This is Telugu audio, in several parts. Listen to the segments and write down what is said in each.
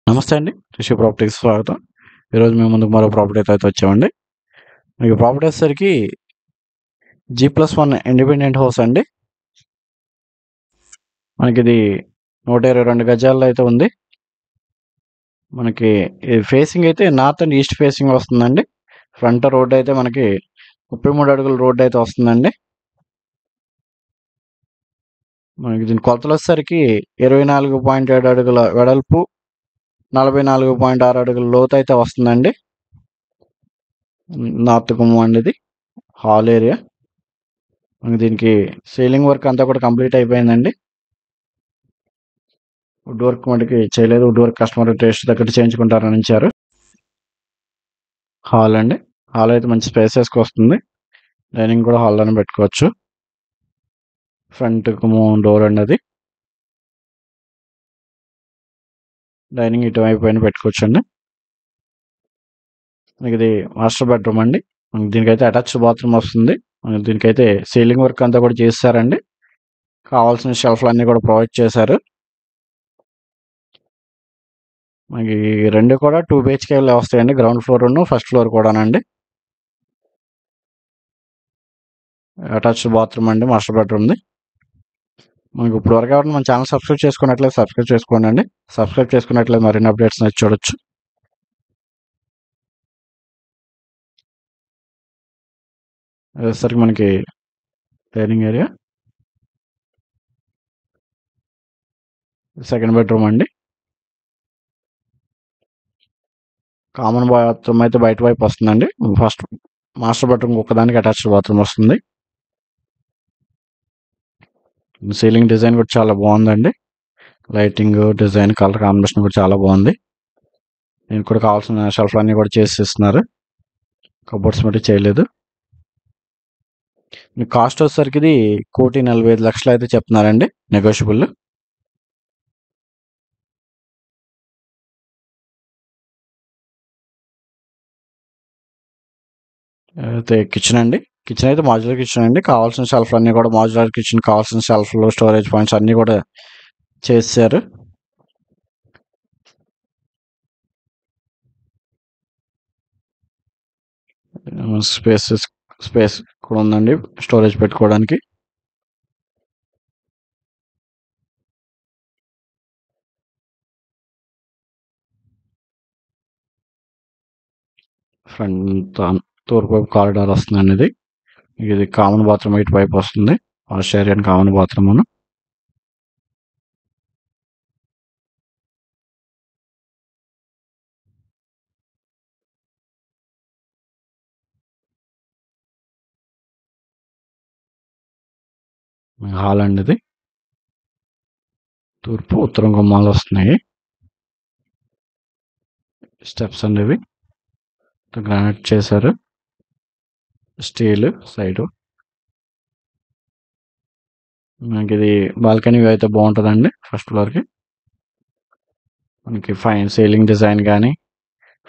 నమస్తే అండి. రిషి ప్రాపర్టీస్‌కి స్వాగతం. ఈరోజు మీ ముందుకు మరో ప్రాపర్టీతో అయితే వచ్చామండి. మీకు ప్రాపర్టీ వచ్చేసరికి G+1 ఇండిపెండెంట్ హౌస్ అండి. మనకిది 122 గజాల్లో అయితే ఉంది. మనకి ఇది ఫేసింగ్ అయితే నార్త్ అండ్ ఈస్ట్ ఫేసింగ్ వస్తుందండి. ఫ్రంట్ రోడ్ అయితే మనకి 33 అడుగుల రోడ్ అయితే వస్తుందండి. మనకి దీని కొలతలు వచ్చేసరికి 24.7 అడుగుల వెడల్పు, 44.6 అడుగుల లోతు అయితే వస్తుందండి. నార్త్ గుమ్మం అండి ఇది. Hall area. మనకి దీనికి సీలింగ్ వర్క్ అంతా కూడా కంప్లీట్ అయిపోయిందండి. వుడ్ వర్క్ మటుకి చేయలేదు. వుడ్ వర్క్ కస్టమర్ టేస్ట్ తగ్గట్టు చేయించుకుంటారని ఇచ్చారు. హాల్ అండి. హాల్ అయితే మంచి స్పేసెస్కి వస్తుంది. డైనింగ్ కూడా హాల్లోనే పెట్టుకోవచ్చు. ఫ్రంట్ డోర్ అండి అది. డైనింగ్ ఇటువైపు పైన పెట్టుకోవచ్చు అండి. మీకు ఇది మాస్టర్ బెడ్రూమ్ అండి. దీనికైతే అటాచ్డ్ బాత్రూమ్ వస్తుంది. దీనికైతే సీలింగ్ వర్క్ అంతా కూడా చేస్తారండి. కావాల్సిన షెల్ఫ్లు అన్నీ కూడా ప్రొవైడ్ చేశారు. మనకి రెండు కూడా 2 BHKలో వస్తాయండి. గ్రౌండ్ ఫ్లోర్ ఫస్ట్ ఫ్లోర్ కూడానండి. అటాచ్డ్ బాత్రూమ్ అండి మాస్టర్ బెడ్రూమ్ది. మనకి ఇప్పుడు వరకు ఎవరైనా మన ఛానల్ సబ్స్క్రైబ్ చేసుకున్నట్లయితే సబ్స్క్రైబ్ చేసుకోండి. సబ్స్క్రైబ్ చేసుకున్నట్లయితే మరిన్ని అప్డేట్స్ చూడొచ్చు. అదేసరికి మనకి డైనింగ్ ఏరియా, సెకండ్ బెడ్రూమ్ అండి. కామన్ బాత్రూమ్ అయితే బయట వైపు వస్తుందండి. ఫస్ట్ మాస్టర్ బెడ్రూమ్ ఒక్కదానికి అటాచ్డ్ బాత్రూమ్ వస్తుంది. సీలింగ్ డిజైన్ కూడా చాలా బాగుందండి. లైటింగ్ డిజైన్ కలర్ కాంబినేషన్ కూడా చాలా బాగుంది. దీనికి కూడా కావాల్సిన షెల్ఫ్ అన్నీ కూడా చేసి ఇస్తున్నారు. కబోర్డ్స్ మట్టి చేయలేదు. కాస్ట్ వచ్చేసరికి ఇది 1,45,00,000 అయితే చెప్తున్నారండి. నెగోషియబుల్. అయితే కిచెన్ అండి. కిచెన్ అయితే మాడ్యులర్ కిచెన్ అండి. కావాల్సిన షెల్ఫ్లు అన్నీ కూడా మాడ్యులర్ కిచెన్ కావాల్సిన షెల్ఫ్లు, స్టోరేజ్ పాయింట్స్ అన్నీ కూడా చేశారు. స్పేస్ కూడా ఉందండి స్టోరేజ్ పెట్టుకోవడానికి. ఫ్రంట్ తూర్పు వైపు కారిడార్ వస్తుందండి ఇది. ఇది కామన్ బాత్రూమ్ ఇటు వైపు వస్తుంది. Wash area and common bathroom. Hall అండి ఇది. తూర్పు ఉత్తరం గుమ్మాలు వస్తున్నాయి. స్టెప్స్ అండి ఇవి. గ్రానైట్ చేశారు. Steel side. మనకి ఇది బాల్కనీ వ్యూ అయితే బాగుంటుందండి. ఫస్ట్ ఫ్లోర్కి మనకి ఫైన్ సీలింగ్ డిజైన్ కానీ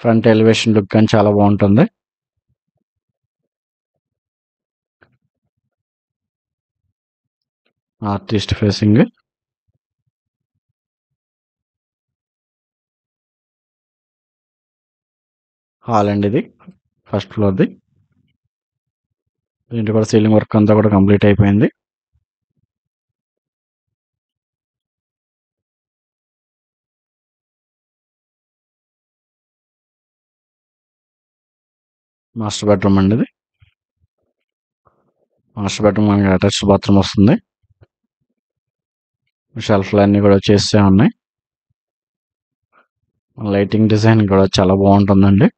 ఫ్రంట్ ఎలివేషన్ లుక్ కానీ చాలా బాగుంటుంది. North east facing. హాల్ అండి ఇది ఫస్ట్ ఫ్లోర్ది. దీంట్లో కూడా సీలింగ్ వర్క్ అంతా కూడా కంప్లీట్ అయిపోయింది. మాస్టర్ బెడ్రూమ్ అండి ఇది. మాస్టర్ బెడ్రూమ్ మనకి అటాచ్డ్ బాత్రూమ్ వస్తుంది. షెల్ఫ్లు అన్నీ కూడా చేసే ఉన్నాయి. లైటింగ్ డిజైన్ కూడా చాలా బాగుంటుందండి.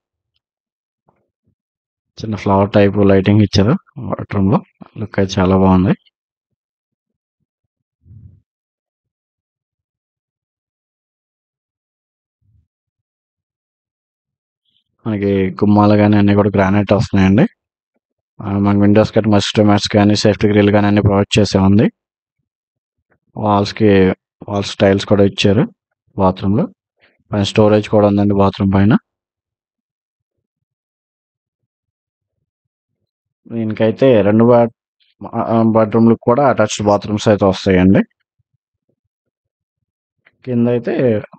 చిన్న ఫ్లవర్ టైప్ లైటింగ్ ఇచ్చారు బాత్రూంలో. లుక్ అయితే చాలా బాగుంది. మనకి గుమ్మాలు కానీ అన్నీ కూడా గ్రానైట్ వస్తున్నాయండి. మనకి విండోస్ కానీ మస్కిటో మ్యాట్స్ కానీ సేఫ్టీ గ్రిల్ కానీ అన్ని ప్రొవైడ్ చేసే ఉంది. వాల్స్ టైల్స్ కూడా ఇచ్చారు బాత్రూంలో. పైన స్టోరేజ్ కూడా ఉందండి బాత్రూమ్ పైన. దీనికైతే రెండు బెడ్రూమ్లకు కూడా అటాచ్డ్ బాత్రూమ్స్ అయితే వస్తాయండి. కింద అయితే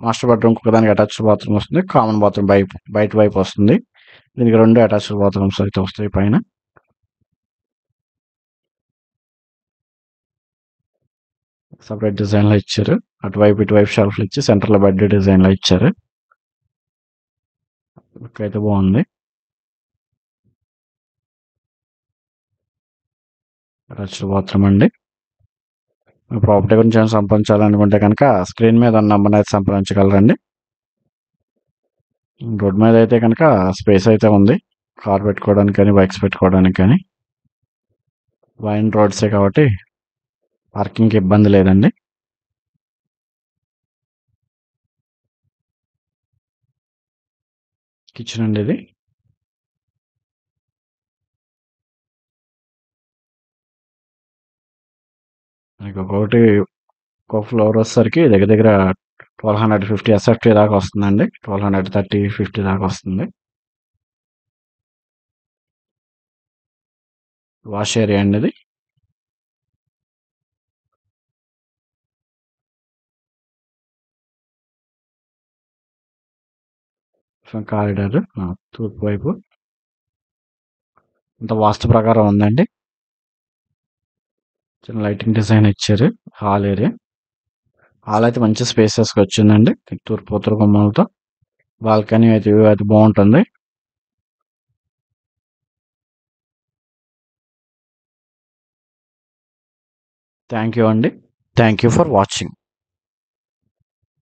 మాస్టర్ బెడ్రూమ్ ఒకదానికి అటాచ్డ్ బాత్రూమ్ వస్తుంది. కామన్ బాత్రూమ్ బయట వైపు వస్తుంది. దీనికి 2 అటాచ్డ్ బాత్రూమ్స్ అయితే వస్తాయి పైన. సపరేట్ డిజైన్లో ఇచ్చారు. అటువైపు ఇటువైపు షెల్ఫ్లు ఇచ్చి సెంటర్లో బెడ్ డిజైన్లో ఇచ్చారు. లుక్ అయితే బాగుంది. అటాచ్డ్ బాత్రూమ్ అండి. ప్రాపర్టీ గురించి ఏమైనా సంపాదించాలనుకుంటే కనుక స్క్రీన్ మీద ఉన్న నంబర్ అయితే సంప్రదించగలరండి. రోడ్ మీద అయితే కనుక స్పేస్ అయితే ఉంది. కార్ పెట్టుకోవడానికి కానీ బైక్స్ పెట్టుకోవడానికి కానీ. వైన్ రోడ్సే కాబట్టి పార్కింగ్కి ఇబ్బంది లేదండి. కిచెన్ అండి ఇది. మనకి ఒక ఫ్లోర్ వచ్చేసరికి దగ్గర దగ్గర 1250 SFT దాకా వస్తుందండి. 1230-50 దాకా వస్తుంది. వాష్ ఏరియా అండి ఇది. కారిడార్ తూర్పు వైపు ఇంత వాస్తు ప్రకారం ఉందండి. చిన్న లైటింగ్ డిజైన్ ఇచ్చారు. Hall area. హాల్ అయితే మంచి స్పేసెస్గా వచ్చిందండి. తూర్పు ఉత్తర గుమ్మాలతో. బాల్కనీ అయితే బాగుంటుంది. థ్యాంక్ యూ అండి. Thank you for watching.